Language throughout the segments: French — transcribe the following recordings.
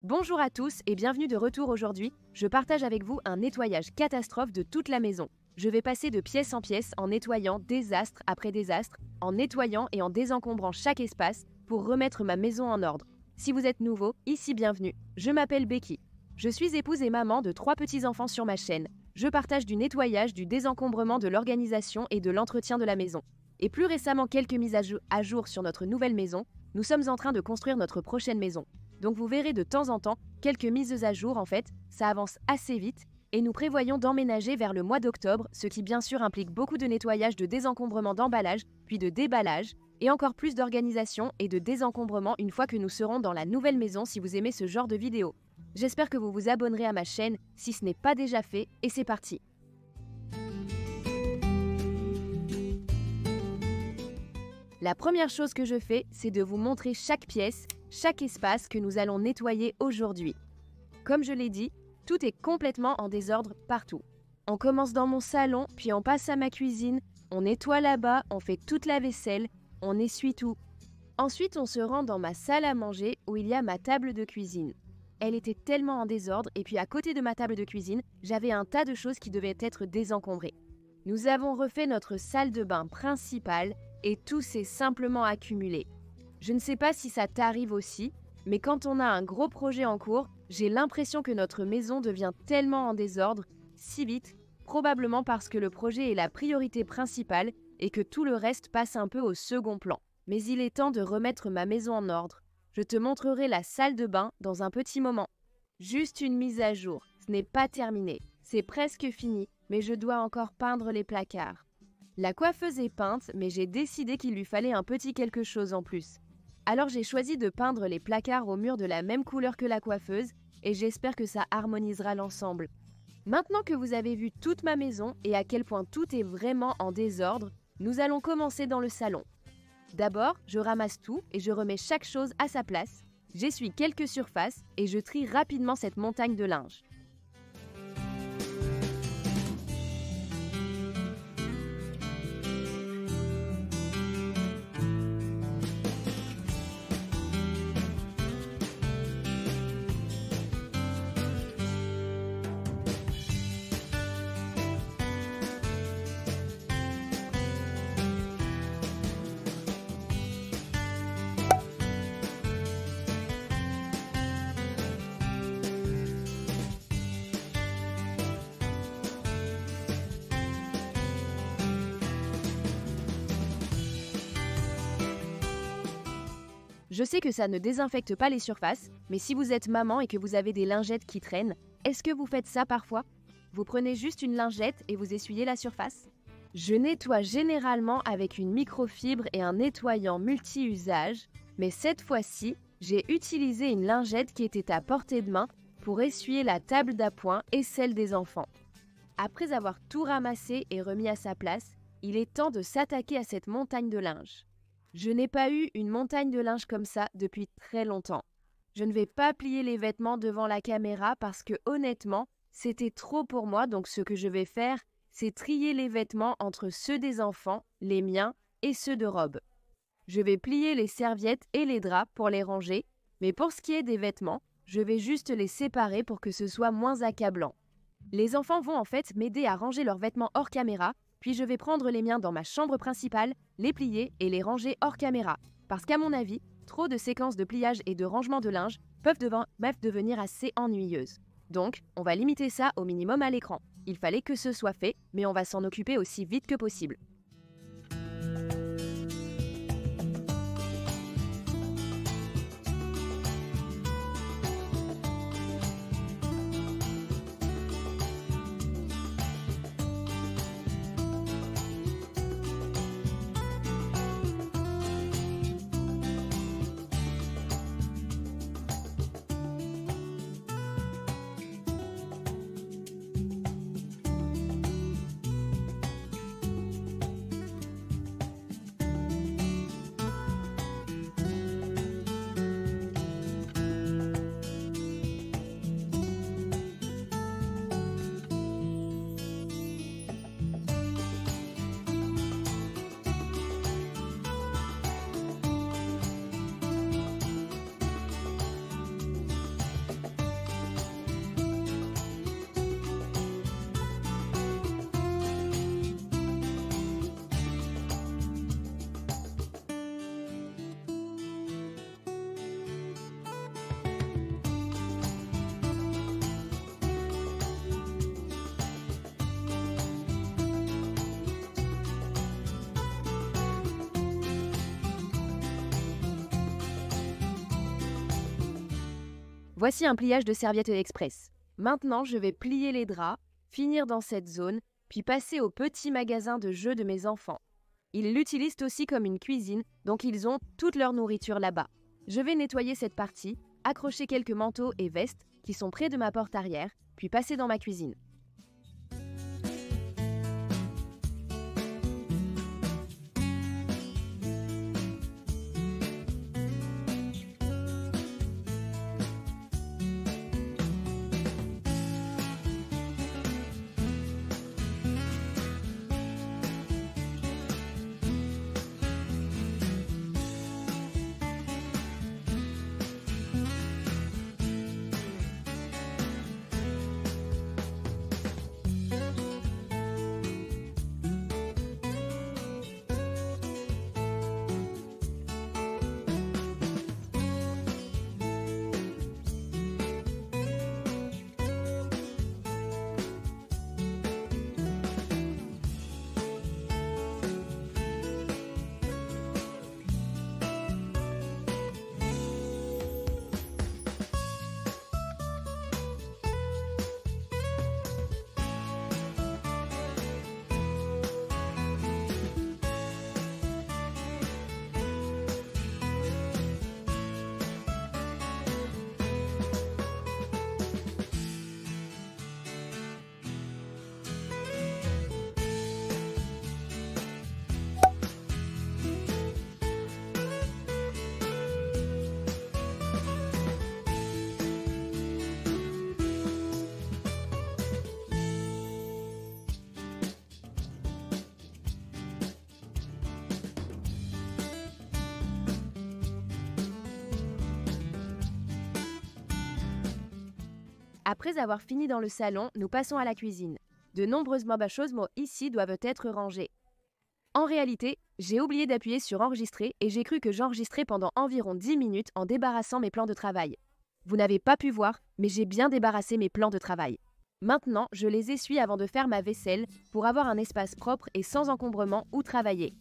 Bonjour à tous et bienvenue de retour aujourd'hui. Je partage avec vous un nettoyage catastrophe de toute la maison. Je vais passer de pièce en pièce en nettoyant désastre après désastre, en nettoyant et en désencombrant chaque espace pour remettre ma maison en ordre. Si vous êtes nouveau, ici bienvenue. Je m'appelle Becky. Je suis épouse et maman de 3 petits-enfants sur ma chaîne. Je partage du nettoyage, du désencombrement, de l'organisation et de l'entretien de la maison. Et plus récemment quelques mises à jour sur notre nouvelle maison. Nous sommes en train de construire notre prochaine maison. Donc vous verrez de temps en temps quelques mises à jour ça avance assez vite et nous prévoyons d'emménager vers le mois d'octobre, ce qui bien sûr implique beaucoup de nettoyage, de désencombrement d'emballage, puis de déballage et encore plus d'organisation et de désencombrement une fois que nous serons dans la nouvelle maison si vous aimez ce genre de vidéo. J'espère que vous vous abonnerez à ma chaîne si ce n'est pas déjà fait et c'est parti. La première chose que je fais, c'est de vous montrer chaque pièce, chaque espace que nous allons nettoyer aujourd'hui. Comme je l'ai dit, tout est complètement en désordre partout. On commence dans mon salon, puis on passe à ma cuisine, on nettoie là-bas, on fait toute la vaisselle, on essuie tout. Ensuite, on se rend dans ma salle à manger où il y a ma table de cuisine. Elle était tellement en désordre et puis à côté de ma table de cuisine, j'avais un tas de choses qui devaient être désencombrées. Nous avons refait notre salle de bain principale et tout s'est simplement accumulé. Je ne sais pas si ça t'arrive aussi, mais quand on a un gros projet en cours, j'ai l'impression que notre maison devient tellement en désordre, si vite, probablement parce que le projet est la priorité principale et que tout le reste passe un peu au second plan. Mais il est temps de remettre ma maison en ordre. Je te montrerai la salle de bain dans un petit moment. Juste une mise à jour, ce n'est pas terminé. C'est presque fini, mais je dois encore peindre les placards. La coiffeuse est peinte, mais j'ai décidé qu'il lui fallait un petit quelque chose en plus. Alors j'ai choisi de peindre les placards au mur de la même couleur que la coiffeuse et j'espère que ça harmonisera l'ensemble. Maintenant que vous avez vu toute ma maison et à quel point tout est vraiment en désordre, nous allons commencer dans le salon. D'abord, je ramasse tout et je remets chaque chose à sa place. J'essuie quelques surfaces et je trie rapidement cette montagne de linge. Je sais que ça ne désinfecte pas les surfaces, mais si vous êtes maman et que vous avez des lingettes qui traînent, est-ce que vous faites ça parfois? Vous prenez juste une lingette et vous essuyez la surface? Je nettoie généralement avec une microfibre et un nettoyant multi-usage, mais cette fois-ci, j'ai utilisé une lingette qui était à portée de main pour essuyer la table d'appoint et celle des enfants. Après avoir tout ramassé et remis à sa place, il est temps de s'attaquer à cette montagne de linge. Je n'ai pas eu une montagne de linge comme ça depuis très longtemps. Je ne vais pas plier les vêtements devant la caméra parce que honnêtement, c'était trop pour moi, donc ce que je vais faire, c'est trier les vêtements entre ceux des enfants, les miens et ceux de Rob. Je vais plier les serviettes et les draps pour les ranger, mais pour ce qui est des vêtements, je vais juste les séparer pour que ce soit moins accablant. Les enfants vont en fait m'aider à ranger leurs vêtements hors caméra, puis je vais prendre les miens dans ma chambre principale, les plier et les ranger hors caméra. Parce qu'à mon avis, trop de séquences de pliage et de rangement de linge peuvent devenir assez ennuyeuses. Donc, on va limiter ça au minimum à l'écran. Il fallait que ce soit fait, mais on va s'en occuper aussi vite que possible. Voici un pliage de serviettes express. Maintenant, je vais plier les draps, finir dans cette zone, puis passer au petit magasin de jeux de mes enfants. Ils l'utilisent aussi comme une cuisine, donc ils ont toute leur nourriture là-bas. Je vais nettoyer cette partie, accrocher quelques manteaux et vestes qui sont près de ma porte arrière, puis passer dans ma cuisine. Après avoir fini dans le salon, nous passons à la cuisine. De nombreuses meubles à choses ici doivent être rangés. En réalité, j'ai oublié d'appuyer sur enregistrer et j'ai cru que j'enregistrais pendant environ 10 minutes en débarrassant mes plans de travail. Vous n'avez pas pu voir, mais j'ai bien débarrassé mes plans de travail. Maintenant, je les essuie avant de faire ma vaisselle pour avoir un espace propre et sans encombrement où travailler.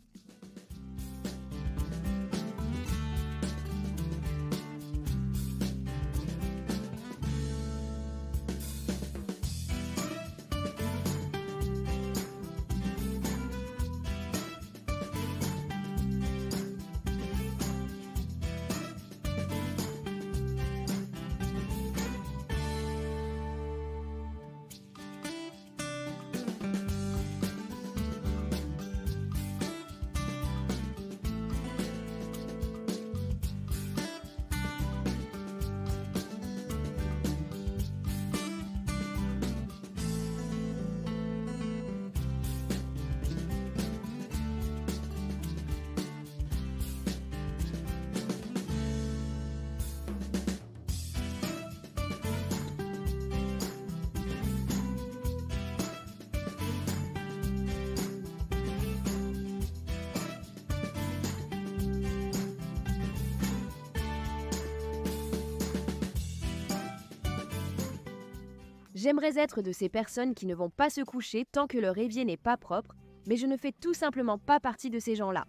J'aimerais être de ces personnes qui ne vont pas se coucher tant que leur évier n'est pas propre, mais je ne fais tout simplement pas partie de ces gens-là.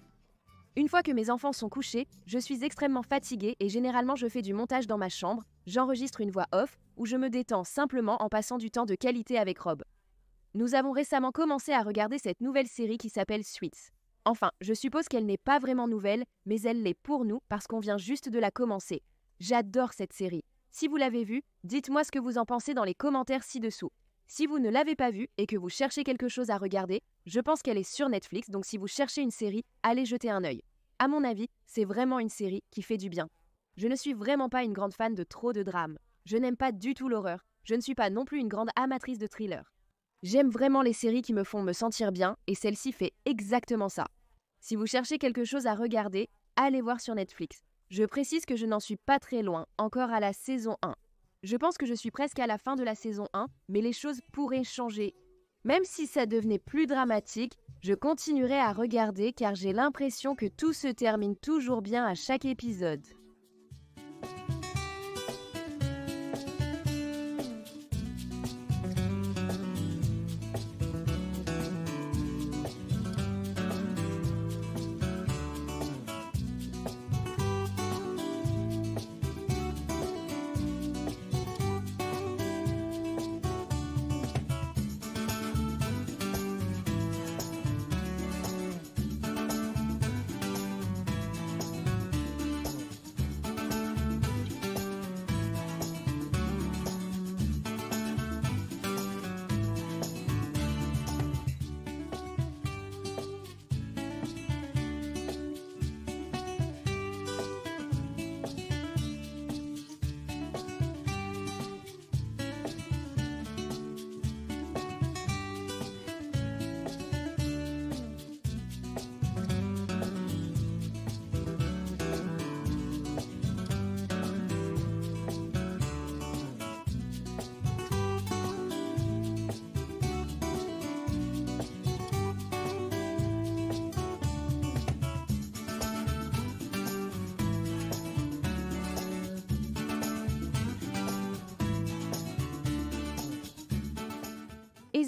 Une fois que mes enfants sont couchés, je suis extrêmement fatiguée et généralement je fais du montage dans ma chambre, j'enregistre une voix off ou je me détends simplement en passant du temps de qualité avec Rob. Nous avons récemment commencé à regarder cette nouvelle série qui s'appelle Suits. Enfin, je suppose qu'elle n'est pas vraiment nouvelle, mais elle l'est pour nous parce qu'on vient juste de la commencer. J'adore cette série. Si vous l'avez vue, dites-moi ce que vous en pensez dans les commentaires ci-dessous. Si vous ne l'avez pas vue et que vous cherchez quelque chose à regarder, je pense qu'elle est sur Netflix, donc si vous cherchez une série, allez jeter un œil. À mon avis, c'est vraiment une série qui fait du bien. Je ne suis vraiment pas une grande fan de trop de drames. Je n'aime pas du tout l'horreur. Je ne suis pas non plus une grande amatrice de thrillers. J'aime vraiment les séries qui me font me sentir bien et celle-ci fait exactement ça. Si vous cherchez quelque chose à regarder, allez voir sur Netflix. Je précise que je n'en suis pas très loin, encore à la saison 1. Je pense que je suis presque à la fin de la saison 1, mais les choses pourraient changer. Même si ça devenait plus dramatique, je continuerai à regarder car j'ai l'impression que tout se termine toujours bien à chaque épisode.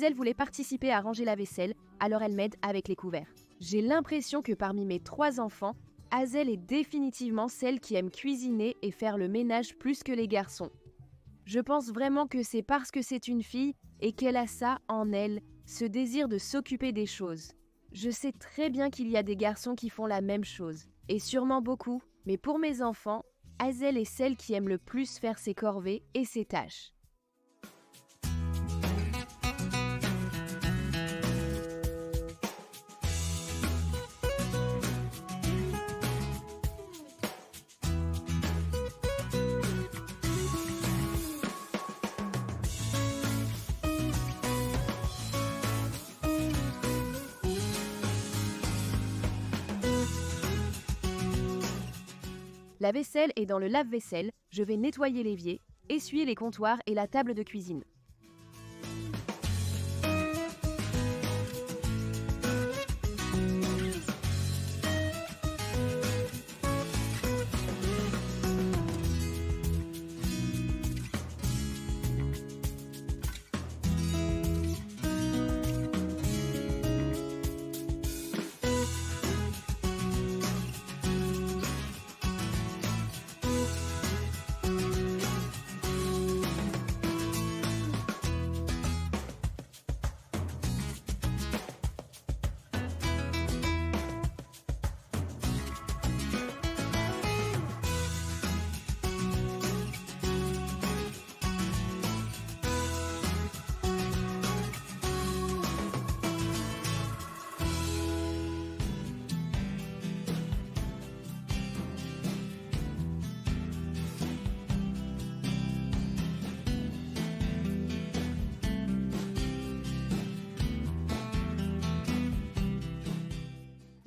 Gisèle voulait participer à ranger la vaisselle, alors elle m'aide avec les couverts. J'ai l'impression que parmi mes 3 enfants, Hazel est définitivement celle qui aime cuisiner et faire le ménage plus que les garçons. Je pense vraiment que c'est parce que c'est une fille et qu'elle a ça en elle, ce désir de s'occuper des choses. Je sais très bien qu'il y a des garçons qui font la même chose, et sûrement beaucoup, mais pour mes enfants, Hazel est celle qui aime le plus faire ses corvées et ses tâches. La vaisselle est dans le lave-vaisselle, je vais nettoyer l'évier, essuyer les comptoirs et la table de cuisine.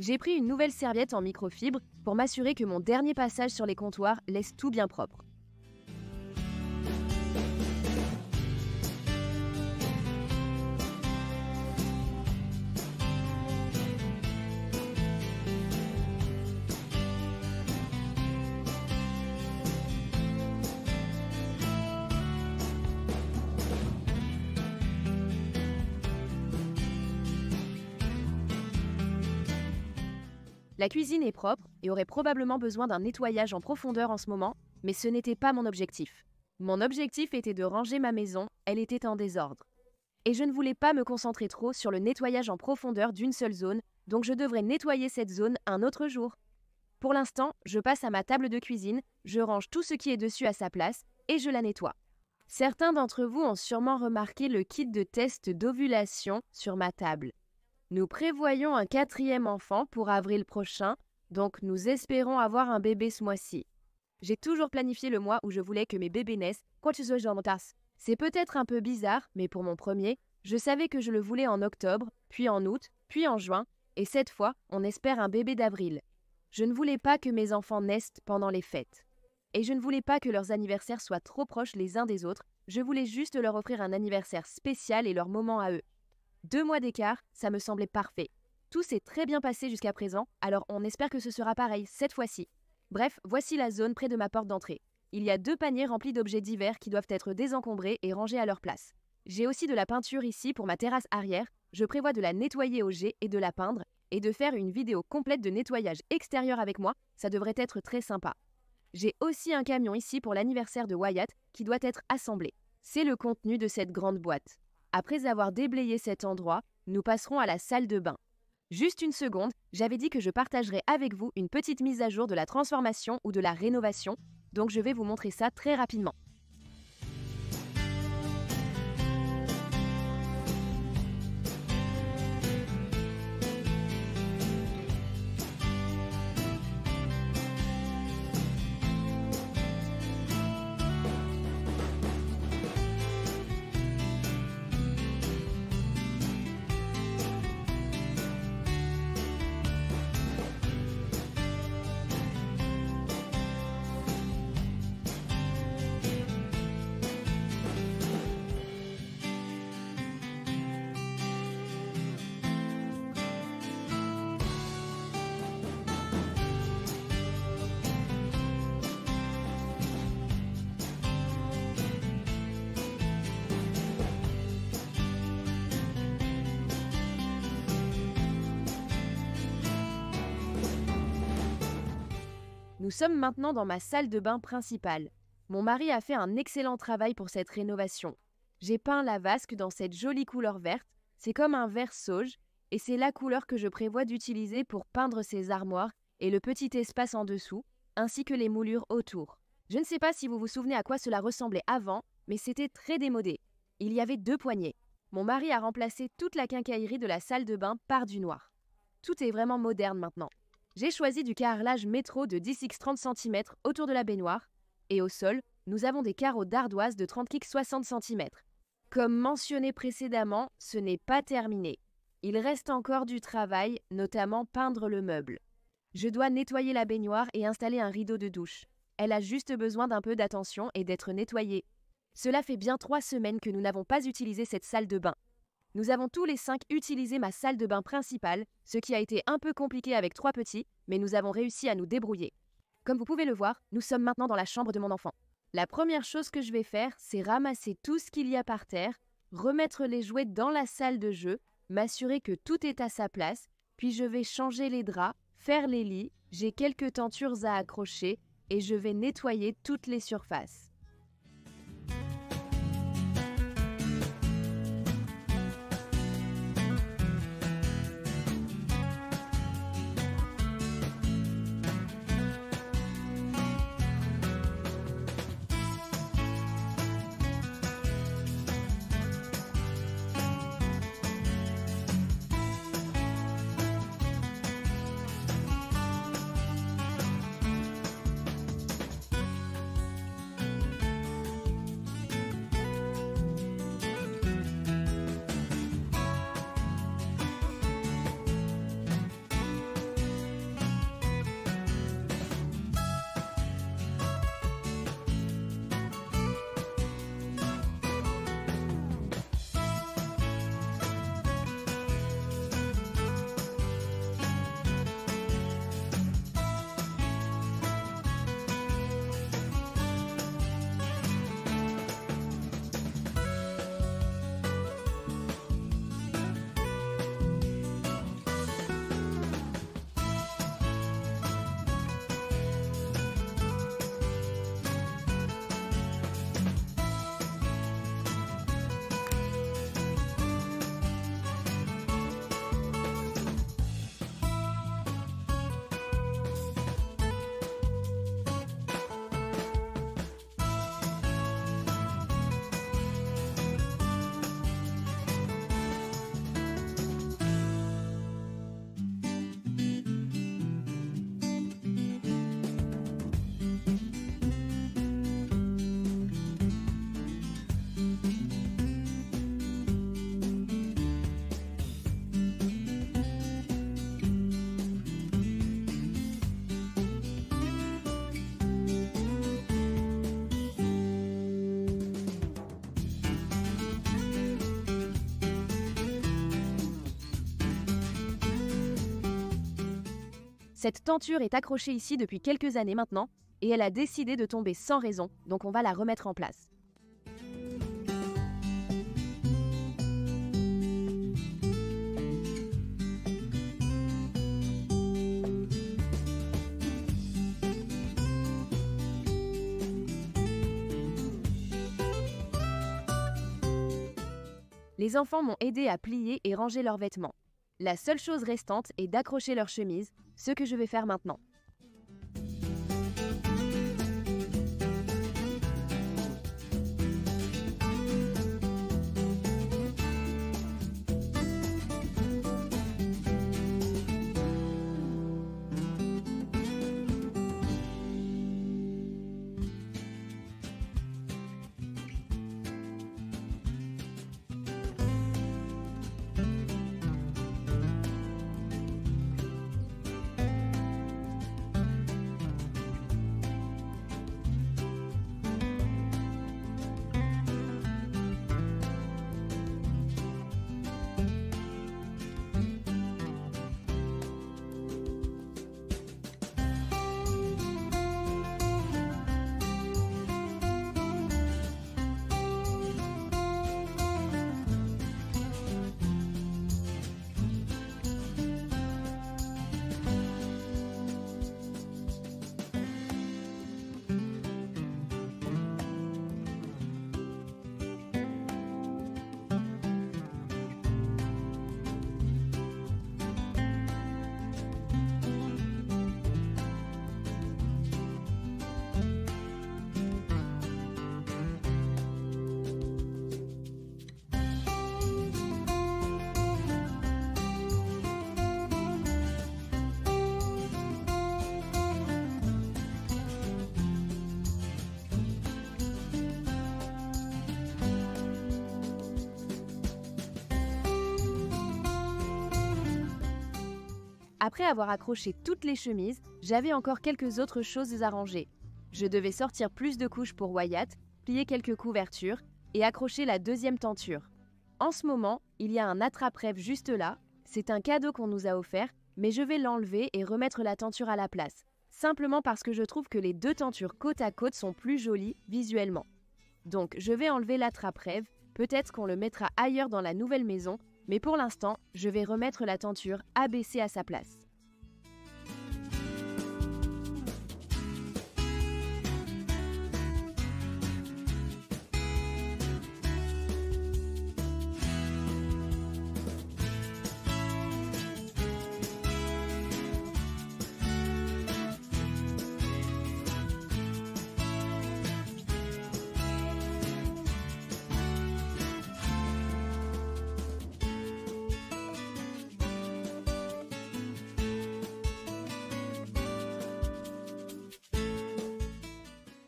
J'ai pris une nouvelle serviette en microfibre pour m'assurer que mon dernier passage sur les comptoirs laisse tout bien propre. La cuisine est propre et aurait probablement besoin d'un nettoyage en profondeur en ce moment, mais ce n'était pas mon objectif. Mon objectif était de ranger ma maison, elle était en désordre. Et je ne voulais pas me concentrer trop sur le nettoyage en profondeur d'une seule zone, donc je devrais nettoyer cette zone un autre jour. Pour l'instant, je passe à ma table de cuisine, je range tout ce qui est dessus à sa place et je la nettoie. Certains d'entre vous ont sûrement remarqué le kit de test d'ovulation sur ma table. Nous prévoyons un 4e enfant pour avril prochain, donc nous espérons avoir un bébé ce mois-ci. J'ai toujours planifié le mois où je voulais que mes bébés naissent. C'est peut-être un peu bizarre, mais pour mon premier, je savais que je le voulais en octobre, puis en août, puis en juin, et cette fois, on espère un bébé d'avril. Je ne voulais pas que mes enfants naissent pendant les fêtes. Et je ne voulais pas que leurs anniversaires soient trop proches les uns des autres, je voulais juste leur offrir un anniversaire spécial et leur moment à eux. 2 mois d'écart, ça me semblait parfait. Tout s'est très bien passé jusqu'à présent, alors on espère que ce sera pareil cette fois-ci. Bref, voici la zone près de ma porte d'entrée. Il y a 2 paniers remplis d'objets divers qui doivent être désencombrés et rangés à leur place. J'ai aussi de la peinture ici pour ma terrasse arrière. Je prévois de la nettoyer au jet et de la peindre, et de faire une vidéo complète de nettoyage extérieur avec moi, ça devrait être très sympa. J'ai aussi un camion ici pour l'anniversaire de Wyatt qui doit être assemblé. C'est le contenu de cette grande boîte. Après avoir déblayé cet endroit, nous passerons à la salle de bain. Juste une seconde, j'avais dit que je partagerais avec vous une petite mise à jour de la transformation ou de la rénovation, donc je vais vous montrer ça très rapidement. Nous sommes maintenant dans ma salle de bain principale. Mon mari a fait un excellent travail pour cette rénovation. J'ai peint la vasque dans cette jolie couleur verte, c'est comme un vert sauge, et c'est la couleur que je prévois d'utiliser pour peindre ces armoires et le petit espace en dessous, ainsi que les moulures autour. Je ne sais pas si vous vous souvenez à quoi cela ressemblait avant, mais c'était très démodé. Il y avait 2 poignées. Mon mari a remplacé toute la quincaillerie de la salle de bain par du noir. Tout est vraiment moderne maintenant. J'ai choisi du carrelage métro de 10x 30 cm autour de la baignoire, et au sol, nous avons des carreaux d'ardoise de 30x 60 cm. Comme mentionné précédemment, ce n'est pas terminé. Il reste encore du travail, notamment peindre le meuble. Je dois nettoyer la baignoire et installer un rideau de douche. Elle a juste besoin d'un peu d'attention et d'être nettoyée. Cela fait bien 3 semaines que nous n'avons pas utilisé cette salle de bain. Nous avons tous les 5 utilisé ma salle de bain principale, ce qui a été un peu compliqué avec 3 petits, mais nous avons réussi à nous débrouiller. Comme vous pouvez le voir, nous sommes maintenant dans la chambre de mon enfant. La première chose que je vais faire, c'est ramasser tout ce qu'il y a par terre, remettre les jouets dans la salle de jeu, m'assurer que tout est à sa place, puis je vais changer les draps, faire les lits, j'ai quelques tentures à accrocher et je vais nettoyer toutes les surfaces. Cette tenture est accrochée ici depuis quelques années maintenant, et elle a décidé de tomber sans raison, donc on va la remettre en place. Les enfants m'ont aidé à plier et ranger leurs vêtements. La seule chose restante est d'accrocher leurs chemises, ce que je vais faire maintenant. Après avoir accroché toutes les chemises, j'avais encore quelques autres choses à ranger. Je devais sortir plus de couches pour Wyatt, plier quelques couvertures et accrocher la deuxième tenture. En ce moment, il y a un attrape-rêve juste là. C'est un cadeau qu'on nous a offert, mais je vais l'enlever et remettre la tenture à la place. Simplement parce que je trouve que les deux tentures côte à côte sont plus jolies visuellement. Donc je vais enlever l'attrape-rêve, peut-être qu'on le mettra ailleurs dans la nouvelle maison, mais pour l'instant, je vais remettre la tenture abaissée à sa place.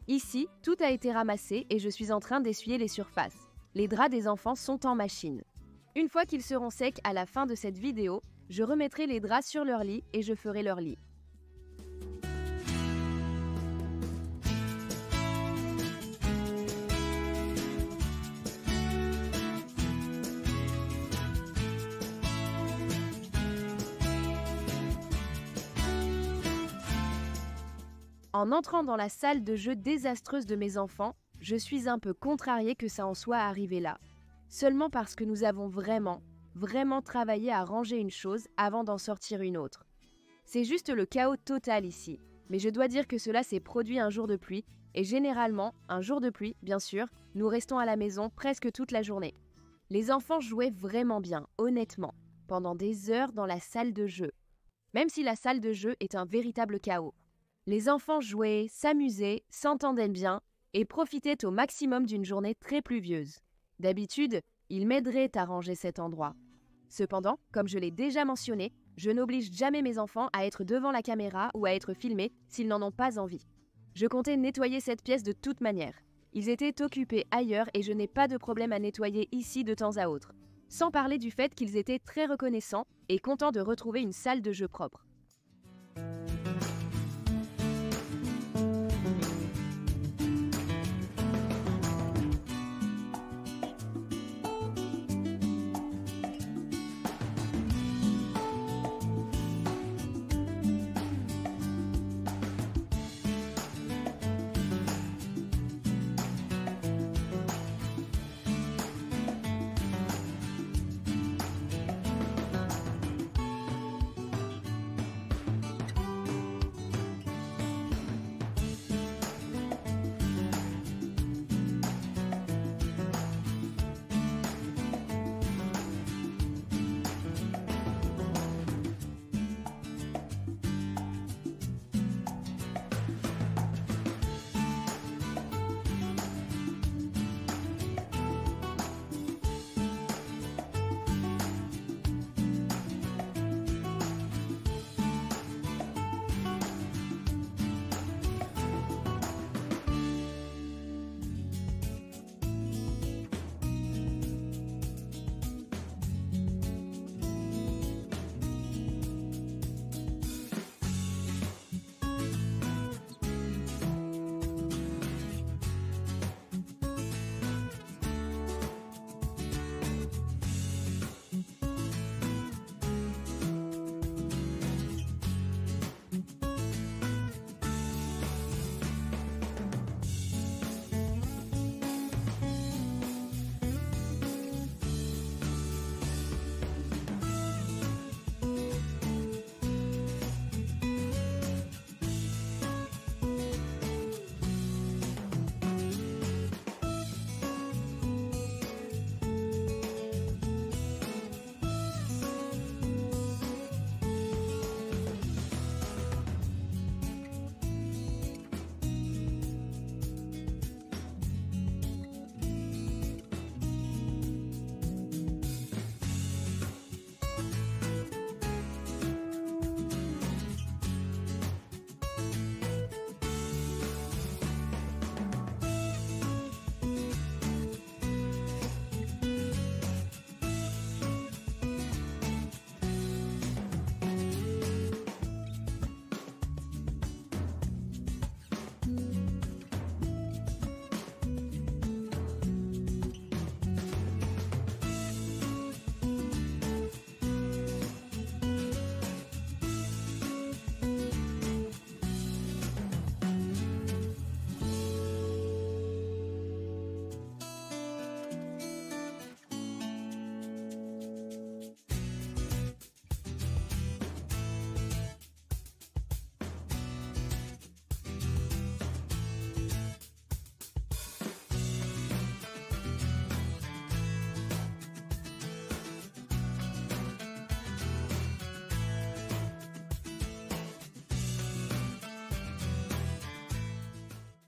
Ici, tout a été ramassé et je suis en train d'essuyer les surfaces. Les draps des enfants sont en machine. Une fois qu'ils seront secs à la fin de cette vidéo, je remettrai les draps sur leur lit et je ferai leur lit. En entrant dans la salle de jeu désastreuse de mes enfants, je suis un peu contrariée que ça en soit arrivé là. Seulement parce que nous avons vraiment travaillé à ranger une chose avant d'en sortir une autre. C'est juste le chaos total ici. Mais je dois dire que cela s'est produit un jour de pluie, et généralement, un jour de pluie, bien sûr, nous restons à la maison presque toute la journée. Les enfants jouaient vraiment bien, honnêtement, pendant des heures dans la salle de jeu. Même si la salle de jeu est un véritable chaos. Les enfants jouaient, s'amusaient, s'entendaient bien et profitaient au maximum d'une journée très pluvieuse. D'habitude, ils m'aideraient à ranger cet endroit. Cependant, comme je l'ai déjà mentionné, je n'oblige jamais mes enfants à être devant la caméra ou à être filmés s'ils n'en ont pas envie. Je comptais nettoyer cette pièce de toute manière. Ils étaient occupés ailleurs et je n'ai pas de problème à nettoyer ici de temps à autre. Sans parler du fait qu'ils étaient très reconnaissants et contents de retrouver une salle de jeu propre.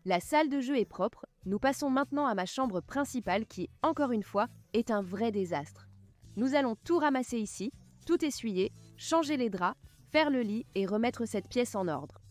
La salle de jeu est propre, nous passons maintenant à ma chambre principale qui, encore une fois, est un vrai désastre. Nous allons tout ramasser ici, tout essuyer, changer les draps, faire le lit et remettre cette pièce en ordre.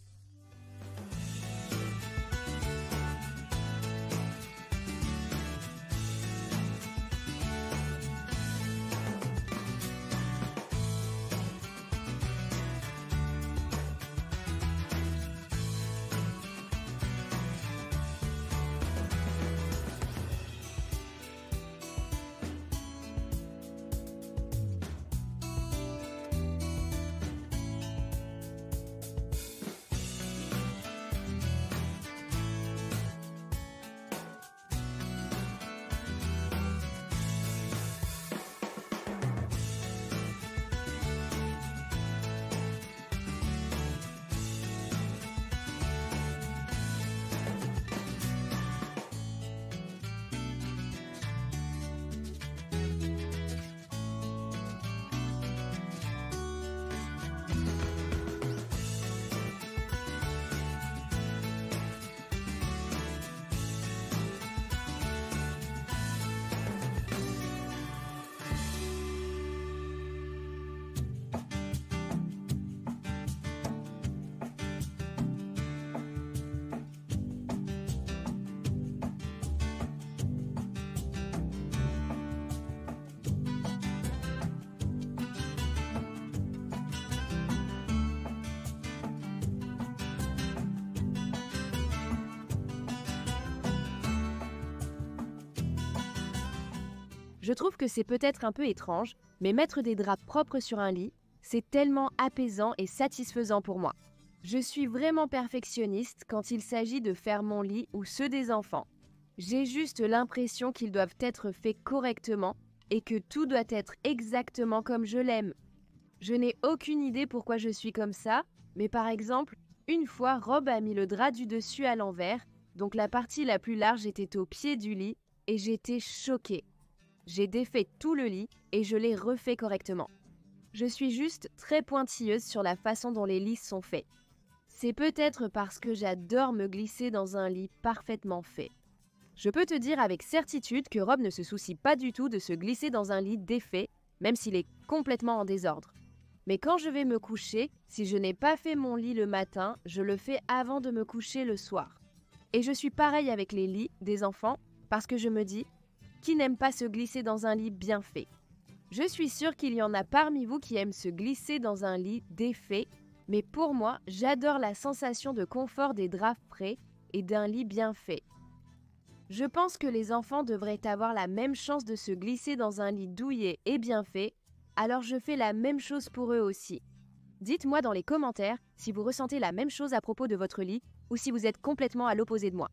Je trouve que c'est peut-être un peu étrange, mais mettre des draps propres sur un lit, c'est tellement apaisant et satisfaisant pour moi. Je suis vraiment perfectionniste quand il s'agit de faire mon lit ou ceux des enfants. J'ai juste l'impression qu'ils doivent être faits correctement et que tout doit être exactement comme je l'aime. Je n'ai aucune idée pourquoi je suis comme ça, mais par exemple, une fois Rob a mis le drap du dessus à l'envers, donc la partie la plus large était au pied du lit et j'étais choquée. J'ai défait tout le lit et je l'ai refait correctement. Je suis juste très pointilleuse sur la façon dont les lits sont faits. C'est peut-être parce que j'adore me glisser dans un lit parfaitement fait. Je peux te dire avec certitude que Rob ne se soucie pas du tout de se glisser dans un lit défait, même s'il est complètement en désordre. Mais quand je vais me coucher, si je n'ai pas fait mon lit le matin, je le fais avant de me coucher le soir. Et je suis pareil avec les lits des enfants parce que je me dis, qui n'aime pas se glisser dans un lit bien fait? Je suis sûre qu'il y en a parmi vous qui aiment se glisser dans un lit défait, mais pour moi, j'adore la sensation de confort des draps frais et d'un lit bien fait. Je pense que les enfants devraient avoir la même chance de se glisser dans un lit douillet et bien fait, alors je fais la même chose pour eux aussi. Dites-moi dans les commentaires si vous ressentez la même chose à propos de votre lit ou si vous êtes complètement à l'opposé de moi.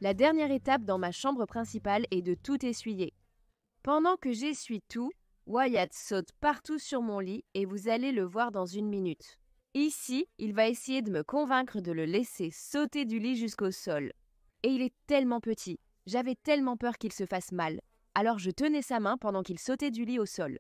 La dernière étape dans ma chambre principale est de tout essuyer. Pendant que j'essuie tout, Wyatt saute partout sur mon lit et vous allez le voir dans une minute. Ici, il va essayer de me convaincre de le laisser sauter du lit jusqu'au sol. Et il est tellement petit, j'avais tellement peur qu'il se fasse mal. Alors je tenais sa main pendant qu'il sautait du lit au sol.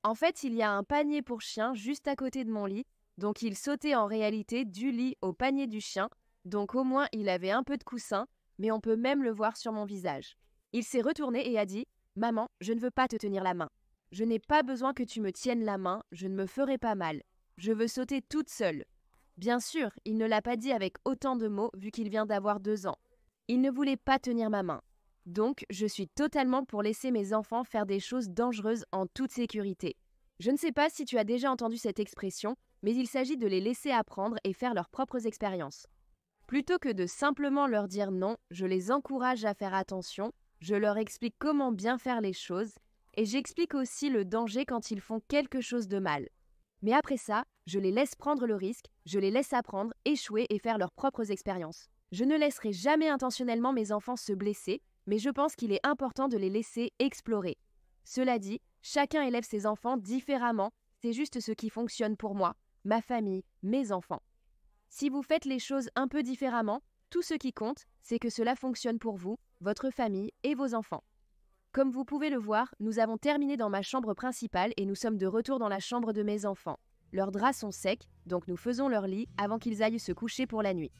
En fait, il y a un panier pour chien juste à côté de mon lit, donc il sautait en réalité du lit au panier du chien, donc au moins il avait un peu de coussin, mais on peut même le voir sur mon visage. Il s'est retourné et a dit « Maman, je ne veux pas te tenir la main. Je n'ai pas besoin que tu me tiennes la main, je ne me ferai pas mal. Je veux sauter toute seule. » Bien sûr, il ne l'a pas dit avec autant de mots vu qu'il vient d'avoir 2 ans. Il ne voulait pas tenir ma main. Donc, je suis totalement pour laisser mes enfants faire des choses dangereuses en toute sécurité. Je ne sais pas si tu as déjà entendu cette expression, mais il s'agit de les laisser apprendre et faire leurs propres expériences. Plutôt que de simplement leur dire non, je les encourage à faire attention, je leur explique comment bien faire les choses et j'explique aussi le danger quand ils font quelque chose de mal. Mais après ça, je les laisse prendre le risque, je les laisse apprendre, échouer et faire leurs propres expériences. Je ne laisserai jamais intentionnellement mes enfants se blesser, mais je pense qu'il est important de les laisser explorer. Cela dit, chacun élève ses enfants différemment, c'est juste ce qui fonctionne pour moi, ma famille, mes enfants. Si vous faites les choses un peu différemment, tout ce qui compte, c'est que cela fonctionne pour vous, votre famille et vos enfants. Comme vous pouvez le voir, nous avons terminé dans ma chambre principale et nous sommes de retour dans la chambre de mes enfants. Leurs draps sont secs, donc nous faisons leur lit avant qu'ils aillent se coucher pour la nuit.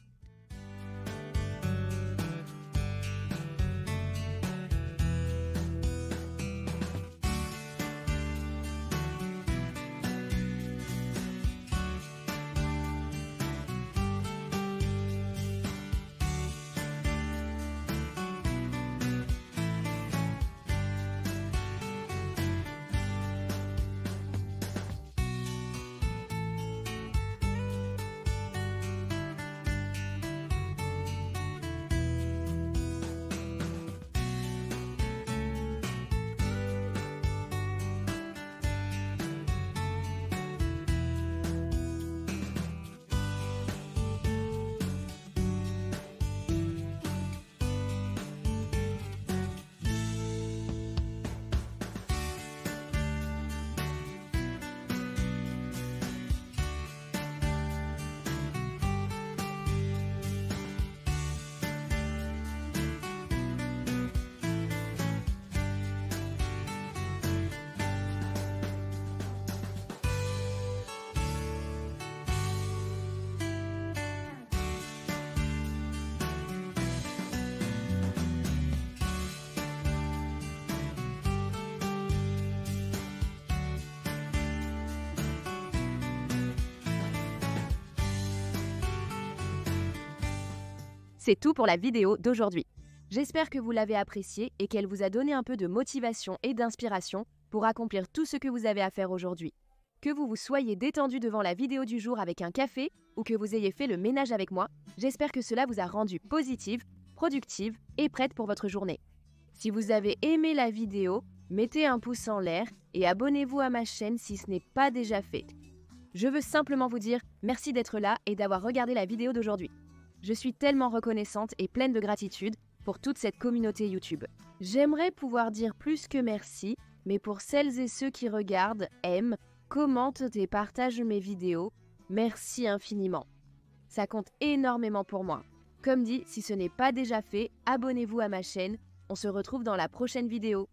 C'est tout pour la vidéo d'aujourd'hui. J'espère que vous l'avez appréciée et qu'elle vous a donné un peu de motivation et d'inspiration pour accomplir tout ce que vous avez à faire aujourd'hui. Que vous vous soyez détendu devant la vidéo du jour avec un café ou que vous ayez fait le ménage avec moi, j'espère que cela vous a rendu positive, productive et prête pour votre journée. Si vous avez aimé la vidéo, mettez un pouce en l'air et abonnez-vous à ma chaîne si ce n'est pas déjà fait. Je veux simplement vous dire merci d'être là et d'avoir regardé la vidéo d'aujourd'hui. Je suis tellement reconnaissante et pleine de gratitude pour toute cette communauté YouTube. J'aimerais pouvoir dire plus que merci, mais pour celles et ceux qui regardent, aiment, commentent et partagent mes vidéos, merci infiniment. Ça compte énormément pour moi. Comme dit, si ce n'est pas déjà fait, abonnez-vous à ma chaîne. On se retrouve dans la prochaine vidéo.